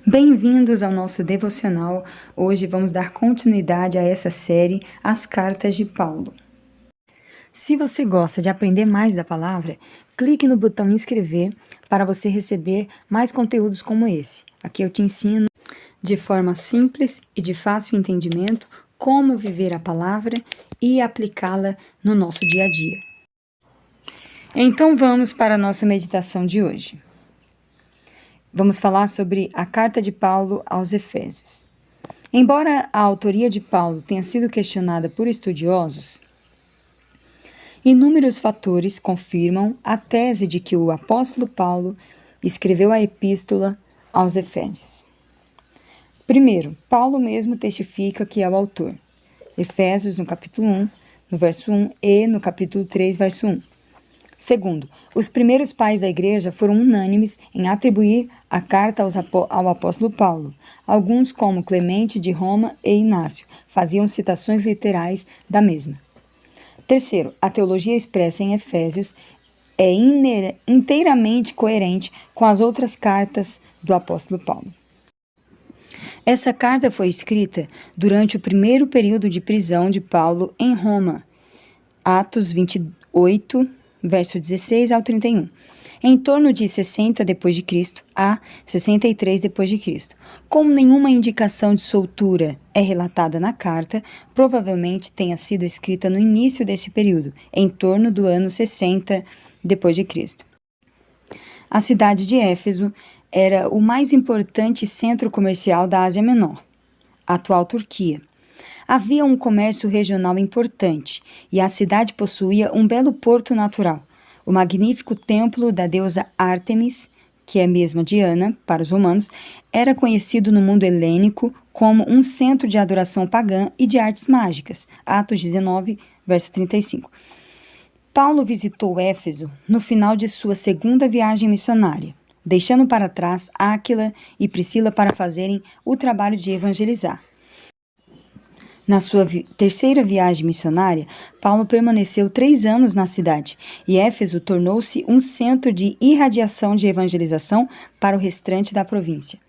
Bem-vindos ao nosso devocional. Hoje vamos dar continuidade a essa série, As Cartas de Paulo. Se você gosta de aprender mais da palavra, clique no botão inscrever para você receber mais conteúdos como esse. Aqui eu te ensino de forma simples e de fácil entendimento como viver a palavra e aplicá-la no nosso dia a dia. Então vamos para a nossa meditação de hoje. Vamos falar sobre a carta de Paulo aos Efésios. Embora a autoria de Paulo tenha sido questionada por estudiosos, inúmeros fatores confirmam a tese de que o apóstolo Paulo escreveu a epístola aos Efésios. Primeiro, Paulo mesmo testifica que é o autor. Efésios, no capítulo 1, no verso 1, e no capítulo 3, verso 1. Segundo, os primeiros pais da igreja foram unânimes em atribuir a carta ao apóstolo Paulo. Alguns, como Clemente de Roma e Inácio, faziam citações literais da mesma. Terceiro, a teologia expressa em Efésios é inteiramente coerente com as outras cartas do apóstolo Paulo. Essa carta foi escrita durante o primeiro período de prisão de Paulo em Roma, Atos 28, verso 16 ao 31, em torno de 60 d.C. a 63 d.C. Como nenhuma indicação de soltura é relatada na carta, provavelmente tenha sido escrita no início desse período, em torno do ano 60 d.C. A cidade de Éfeso era o mais importante centro comercial da Ásia Menor, a atual Turquia. Havia um comércio regional importante e a cidade possuía um belo porto natural. O magnífico templo da deusa Ártemis, que é mesma Diana para os romanos, era conhecido no mundo helênico como um centro de adoração pagã e de artes mágicas. Atos 19, verso 35. Paulo visitou Éfeso no final de sua segunda viagem missionária, deixando para trás Áquila e Priscila para fazerem o trabalho de evangelizar. Na sua terceira viagem missionária, Paulo permaneceu 3 anos na cidade e Éfeso tornou-se um centro de irradiação de evangelização para o restante da província.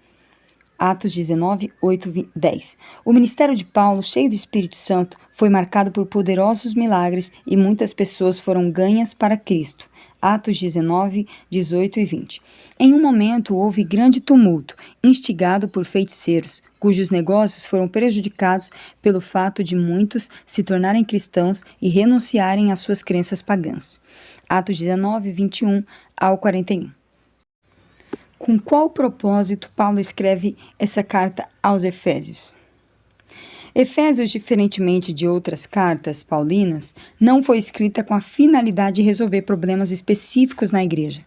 Atos 19, 8, 10. O ministério de Paulo, cheio do Espírito Santo, foi marcado por poderosos milagres e muitas pessoas foram ganhas para Cristo. Atos 19, 18 e 20. Em um momento houve grande tumulto, instigado por feiticeiros, cujos negócios foram prejudicados pelo fato de muitos se tornarem cristãos e renunciarem às suas crenças pagãs. Atos 19, 21 ao 41. Com qual propósito Paulo escreve essa carta aos Efésios? Efésios, diferentemente de outras cartas paulinas, não foi escrita com a finalidade de resolver problemas específicos na igreja,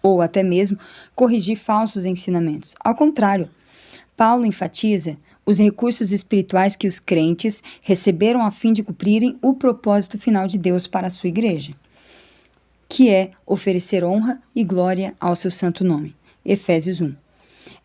ou até mesmo corrigir falsos ensinamentos. Ao contrário, Paulo enfatiza os recursos espirituais que os crentes receberam a fim de cumprirem o propósito final de Deus para a sua igreja, que é oferecer honra e glória ao seu santo nome. Efésios 1.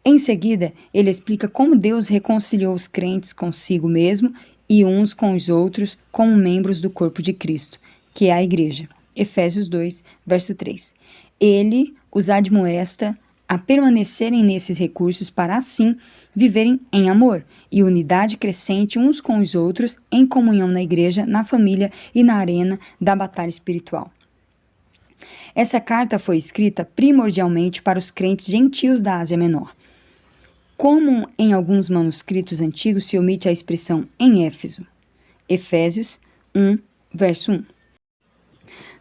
Em seguida, ele explica como Deus reconciliou os crentes consigo mesmo e uns com os outros como membros do corpo de Cristo, que é a igreja. Efésios 2, verso 3. Ele os admoesta a permanecerem nesses recursos para assim viverem em amor e unidade crescente uns com os outros, em comunhão na igreja, na família e na arena da batalha espiritual. Essa carta foi escrita primordialmente para os crentes gentios da Ásia Menor. Como em alguns manuscritos antigos se omite a expressão em Éfeso. Efésios 1, verso 1.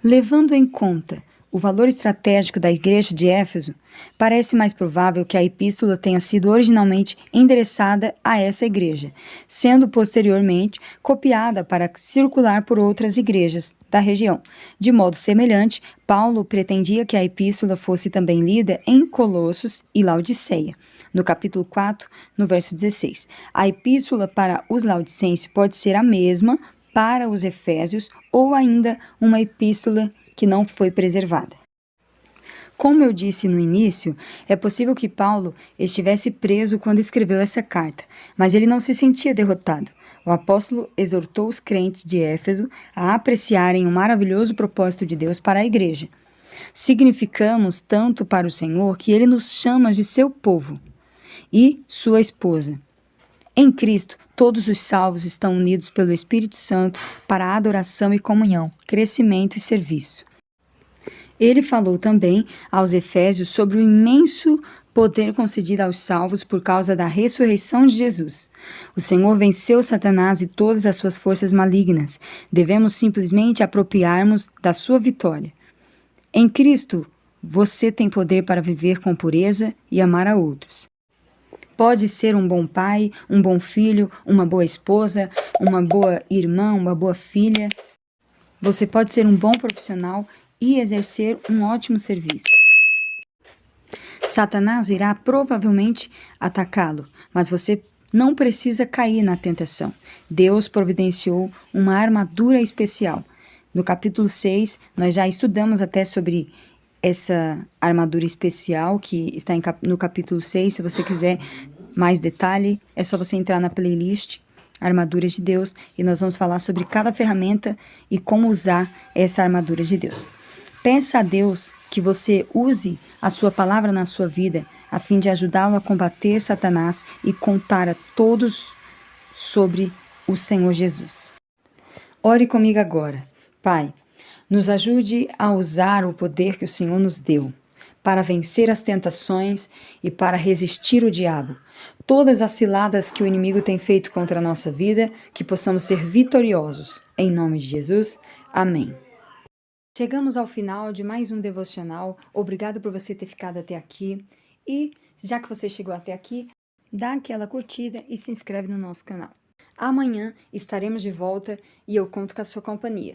Levando em conta o valor estratégico da igreja de Éfeso, parece mais provável que a epístola tenha sido originalmente endereçada a essa igreja, sendo posteriormente copiada para circular por outras igrejas da região. De modo semelhante, Paulo pretendia que a epístola fosse também lida em Colossos e Laodiceia. No capítulo 4, no verso 16. A epístola para os laodicenses pode ser a mesma para os efésios ou ainda uma epístola que não foi preservada. Como eu disse no início, é possível que Paulo estivesse preso quando escreveu essa carta, mas ele não se sentia derrotado. O apóstolo exortou os crentes de Éfeso a apreciarem o maravilhoso propósito de Deus para a igreja. Significamos tanto para o Senhor que ele nos chama de seu povo. e sua esposa. Em Cristo, todos os salvos estão unidos pelo Espírito Santo para adoração e comunhão, crescimento e serviço. Ele falou também aos Efésios sobre o imenso poder concedido aos salvos por causa da ressurreição de Jesus. O Senhor venceu Satanás e todas as suas forças malignas. Devemos simplesmente apropriarmos da sua vitória. Em Cristo, você tem poder para viver com pureza e amar a outros. Pode ser um bom pai, um bom filho, uma boa esposa, uma boa irmã, uma boa filha. Você pode ser um bom profissional e exercer um ótimo serviço. Satanás irá provavelmente atacá-lo, mas você não precisa cair na tentação. Deus providenciou uma armadura especial. No capítulo 6, nós já estudamos até sobre essa armadura especial que está no capítulo 6. Se você quiser mais detalhe, é só você entrar na playlist Armaduras de Deus e nós vamos falar sobre cada ferramenta e como usar essa armadura de Deus. Peça a Deus que você use a sua palavra na sua vida a fim de ajudá-lo a combater Satanás e contar a todos sobre o Senhor Jesus. Ore comigo agora. Pai, nos ajude a usar o poder que o Senhor nos deu para vencer as tentações e para resistir o diabo. Todas as ciladas que o inimigo tem feito contra a nossa vida, que possamos ser vitoriosos. Em nome de Jesus, amém. Chegamos ao final de mais um devocional. Obrigado por você ter ficado até aqui. E, já que você chegou até aqui, dá aquela curtida e se inscreve no nosso canal. Amanhã estaremos de volta e eu conto com a sua companhia.